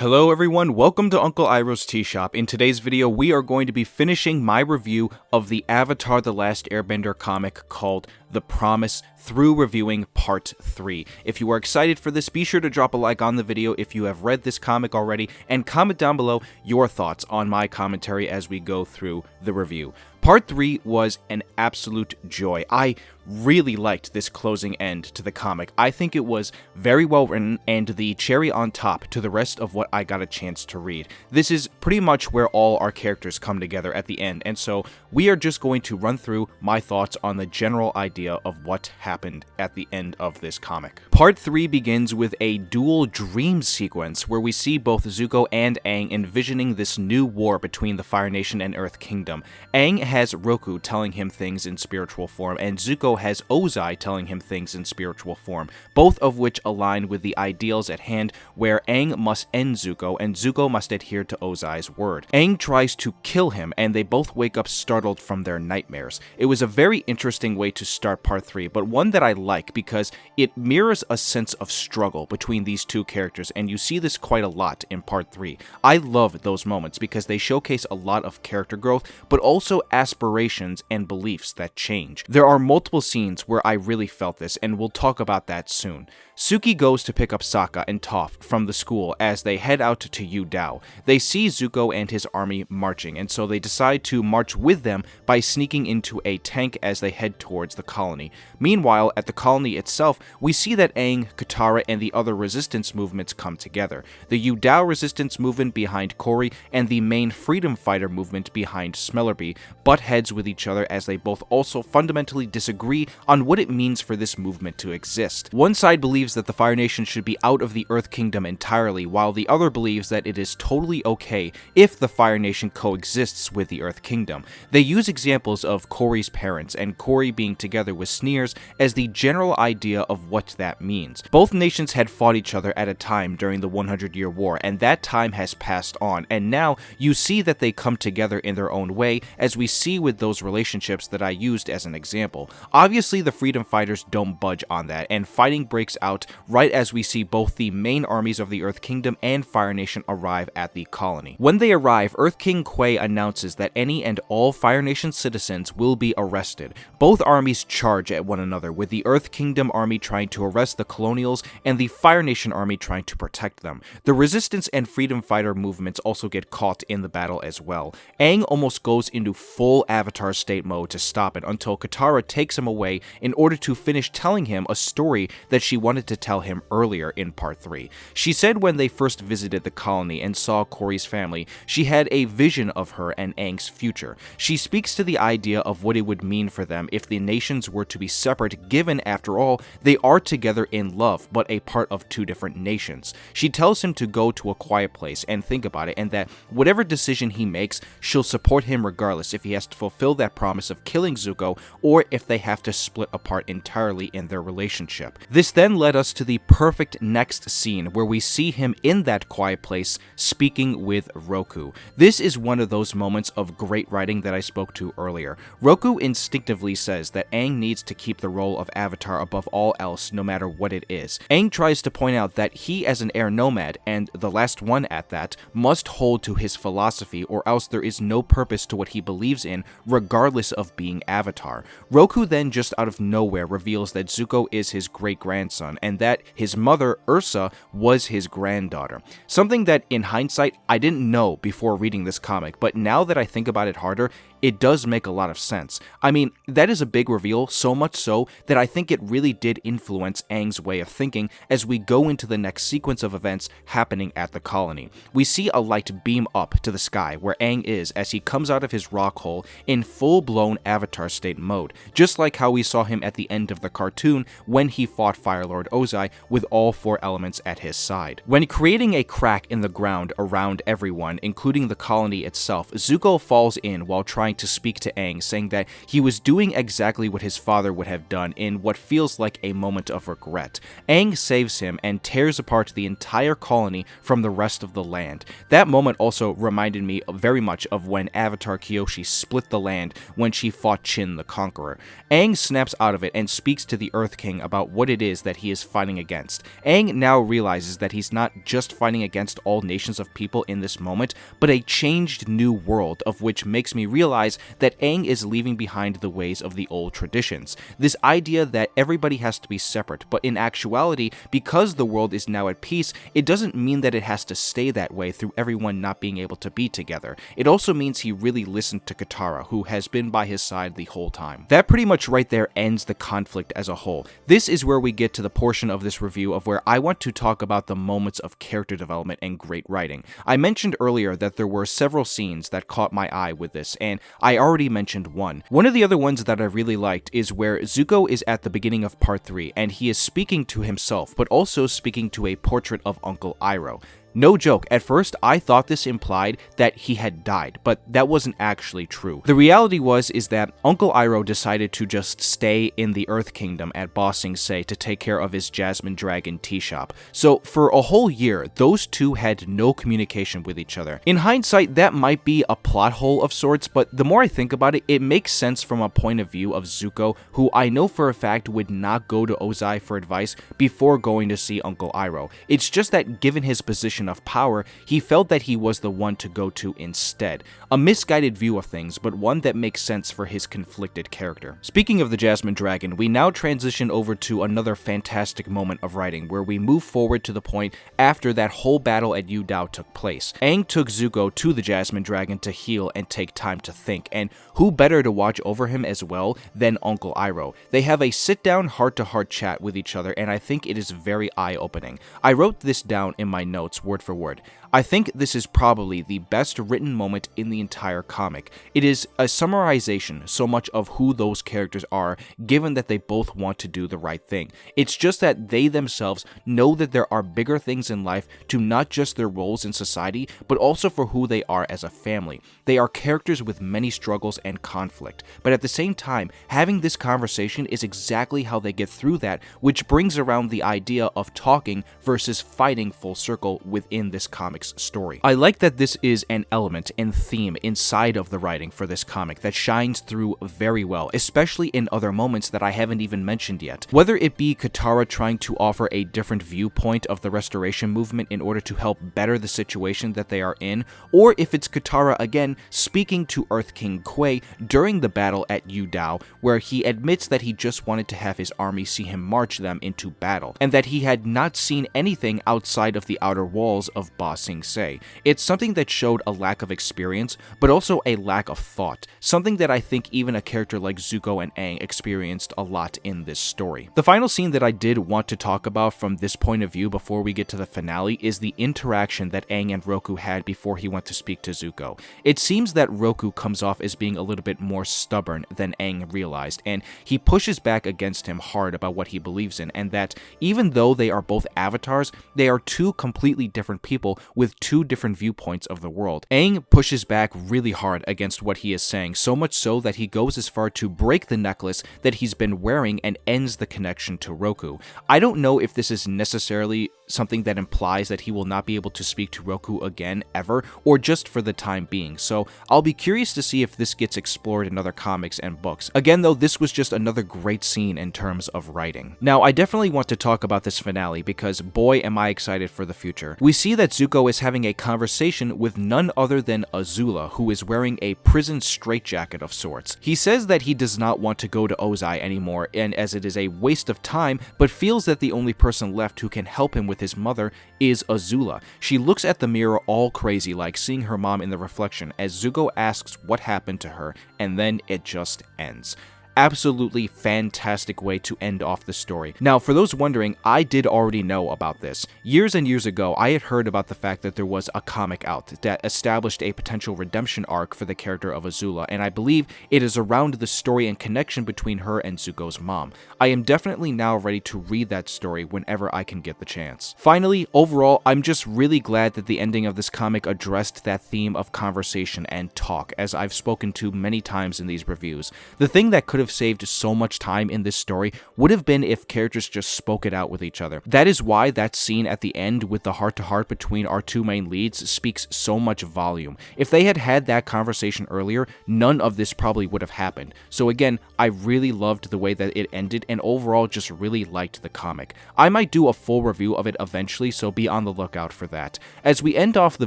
Hello everyone, welcome to Uncle Iroh's Tea Shop. In today's video, we are going to be finishing my review of the Avatar The Last Airbender comic called The Promise through reviewing Part 3. If you are excited for this, be sure to drop a like on the video if you have read this comic already, and comment down below your thoughts on my commentary as we go through the review. Part 3 was an absolute joy. I really liked this closing end to the comic. I think it was very well written and the cherry on top to the rest of what I got a chance to read. This is pretty much where all our characters come together at the end, and so we are just going to run through my thoughts on the general idea of what happened at the end of this comic. Part 3 begins with a dual dream sequence where we see both Zuko and Aang envisioning this new war between the Fire Nation and Earth Kingdom. Aang has Roku telling him things in spiritual form, and Zuko has Ozai telling him things in spiritual form, both of which align with the ideals at hand where Aang must end Zuko and Zuko must adhere to Ozai's word. Aang tries to kill him and they both wake up startled from their nightmares. It was a very interesting way to start Part 3, but one that I like because it mirrors a sense of struggle between these two characters, and you see this quite a lot in Part 3. I love those moments because they showcase a lot of character growth, but also aspirations and beliefs that change. There are multiple scenes where I really felt this, and we'll talk about that soon. Suki goes to pick up Sokka and Toph from the school as they head out to Yu Dao. They see Zuko and his army marching, and so they decide to march with them by sneaking into a tank as they head towards the colony. Meanwhile, at the colony itself, we see that Aang, Katara, and the other resistance movements come together. The Yu Dao resistance movement behind Kuei and the main freedom fighter movement behind Smellerbee butt heads with each other as they both also fundamentally disagree on what it means for this movement to exist. One side believes that the Fire Nation should be out of the Earth Kingdom entirely, while the other believes that it is totally okay if the Fire Nation coexists with the Earth Kingdom. They use examples of Kuei's parents and Kuei being together with Sneers as the general idea of what that means. Both nations had fought each other at a time during the 100-Year War, and that time has passed on, and now you see that they come together in their own way, as we see with those relationships that I used as an example. Obviously, the freedom fighters don't budge on that, and fighting breaks out right as we see both the main armies of the Earth Kingdom and Fire Nation arrive at the colony. When they arrive, Earth King Kuei announces that any and all Fire Nation citizens will be arrested. Both armies charge at one another, with the Earth Kingdom army trying to arrest the colonials and the Fire Nation army trying to protect them. The resistance and freedom fighter movements also get caught in the battle as well. Aang almost goes into full Avatar state mode to stop it until Katara takes him away in order to finish telling him a story that she wanted to tell him earlier in Part 3. She said when they first visited the colony and saw Kuei's family, she had a vision of her and Aang's future. She speaks to the idea of what it would mean for them if the nations were to be separate, given, after all, they are together in love, but a part of two different nations. She tells him to go to a quiet place and think about it, and that whatever decision he makes, she'll support him regardless if he has to fulfill that promise of killing Zuko or if they have to split apart entirely in their relationship. This then led us to the perfect next scene where we see him in that quiet place speaking with Roku. This is one of those moments of great writing that I spoke to earlier. Roku instinctively says that Aang needs to keep the role of Avatar above all else, no matter what it is. Aang tries to point out that he, as an Air Nomad, and the last one at that, must hold to his philosophy or else there is no purpose to what he believes in, regardless of being Avatar. Roku then just out of nowhere reveals that Zuko is his great-grandson, and that his mother, Ursa, was his granddaughter. Something that, in hindsight, I didn't know before reading this comic, but now that I think about it harder, it does make a lot of sense. I mean, that is a big reveal, so much so that I think it really did influence Aang's way of thinking as we go into the next sequence of events happening at the colony. We see a light beam up to the sky where Aang is as he comes out of his rock hole in full-blown Avatar state mode, just like how we saw him at the end of the cartoon when he fought Fire Lord Ozai with all four elements at his side. When creating a crack in the ground around everyone, including the colony itself, Zuko falls in while trying trying to speak to Aang, saying that he was doing exactly what his father would have done in what feels like a moment of regret. Aang saves him and tears apart the entire colony from the rest of the land. That moment also reminded me very much of when Avatar Kyoshi split the land when she fought Chin the Conqueror. Aang snaps out of it and speaks to the Earth King about what it is that he is fighting against. Aang now realizes that he's not just fighting against all nations of people in this moment, but a changed new world, of which makes me realize that Aang is leaving behind the ways of the old traditions. This idea that everybody has to be separate, but in actuality, because the world is now at peace, it doesn't mean that it has to stay that way through everyone not being able to be together. It also means he really listened to Katara, who has been by his side the whole time. That pretty much right there ends the conflict as a whole. This is where we get to the portion of this review of where I want to talk about the moments of character development and great writing. I mentioned earlier that there were several scenes that caught my eye with this, and I already mentioned one. One of the other ones that I really liked is where Zuko is at the beginning of part 3, and he is speaking to himself, but also speaking to a portrait of Uncle Iroh. No joke, at first I thought this implied that he had died, but that wasn't actually true. The reality is that Uncle Iroh decided to just stay in the Earth Kingdom at Ba Sing Se to take care of his Jasmine Dragon tea shop. So for a whole year, those two had no communication with each other. In hindsight, that might be a plot hole of sorts, but the more I think about it, it makes sense from a point of view of Zuko, who I know for a fact would not go to Ozai for advice before going to see Uncle Iroh. It's just that given his position of power, he felt that he was the one to go to instead. A misguided view of things, but one that makes sense for his conflicted character. Speaking of the Jasmine Dragon, we now transition over to another fantastic moment of writing, where we move forward to the point after that whole battle at Yu Dao took place. Aang took Zuko to the Jasmine Dragon to heal and take time to think, and who better to watch over him as well than Uncle Iroh? They have a sit-down, heart-to-heart chat with each other, and I think it is very eye-opening. I wrote this down in my notes, word for word. I think this is probably the best written moment in the entire comic. It is a summarization so much of who those characters are, given that they both want to do the right thing. It's just that they themselves know that there are bigger things in life to not just their roles in society, but also for who they are as a family. They are characters with many struggles and conflict, but at the same time, having this conversation is exactly how they get through that, which brings around the idea of talking versus fighting full circle within this comic's story. I like that this is an element and theme inside of the writing for this comic that shines through very well, especially in other moments that I haven't even mentioned yet. Whether it be Katara trying to offer a different viewpoint of the restoration movement in order to help better the situation that they are in, or if it's Katara again speaking to Earth King Kuei during the battle at Yu Dao, where he admits that he just wanted to have his army see him march them into battle, and that he had not seen anything outside of the outer walls of Ba Sing Se. It's something that showed a lack of experience, but also a lack of thought, something that I think even a character like Zuko and Aang experienced a lot in this story. The final scene that I did want to talk about from this point of view before we get to the finale is the interaction that Aang and Roku had before he went to speak to Zuko. It seems that Roku comes off as being a little bit more stubborn than Aang realized, and he pushes back against him hard about what he believes in, and that even though they are both avatars, they are two completely different people with two different viewpoints of the world. Aang pushes back really hard against what he is saying, so much so that he goes as far to break the necklace that he's been wearing and ends the connection to Roku. I don't know if this is necessarily something that implies that he will not be able to speak to Roku again ever, or just for the time being, so I'll be curious to see if this gets explored in other comics and books. Again though, this was just another great scene in terms of writing. Now, I definitely want to talk about this finale because boy am I excited for the future. We see that Zuko is having a conversation with none other than Azula, who is wearing a prison straitjacket of sorts. He says that he does not want to go to Ozai anymore, and as it is a waste of time, but feels that the only person left who can help him with his mother is Azula. She looks at the mirror all crazy like seeing her mom in the reflection as Zuko asks what happened to her, and then it just ends. Absolutely fantastic way to end off the story. Now, for those wondering, I did already know about this. Years and years ago, I had heard about the fact that there was a comic out that established a potential redemption arc for the character of Azula, and I believe it is around the story and connection between her and Zuko's mom. I am definitely now ready to read that story whenever I can get the chance. Finally, overall, I'm just really glad that the ending of this comic addressed that theme of conversation and talk, as I've spoken to many times in these reviews. The thing that could have saved so much time in this story would have been if characters just spoke it out with each other. That is why that scene at the end with the heart-to-heart between our two main leads speaks so much volume. If they had had that conversation earlier, none of this probably would have happened. So again, I really loved the way that it ended and overall just really liked the comic. I might do a full review of it eventually, so be on the lookout for that. As we end off the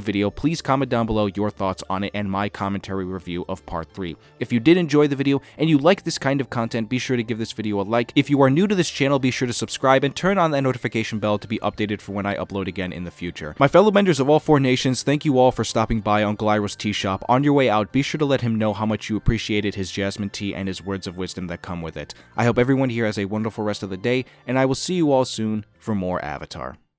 video, please comment down below your thoughts on it and my commentary review of part 3. If you did enjoy the video and you like this kind of content, be sure to give this video a like. If you are new to this channel, be sure to subscribe and turn on that notification bell to be updated for when I upload again in the future. My fellow benders of all 4 nations, thank you all for stopping by Uncle Iroh's tea shop. On your way out, be sure to let him know how much you appreciated his jasmine tea and his words of wisdom that come with it. I hope everyone here has a wonderful rest of the day, and I will see you all soon for more Avatar.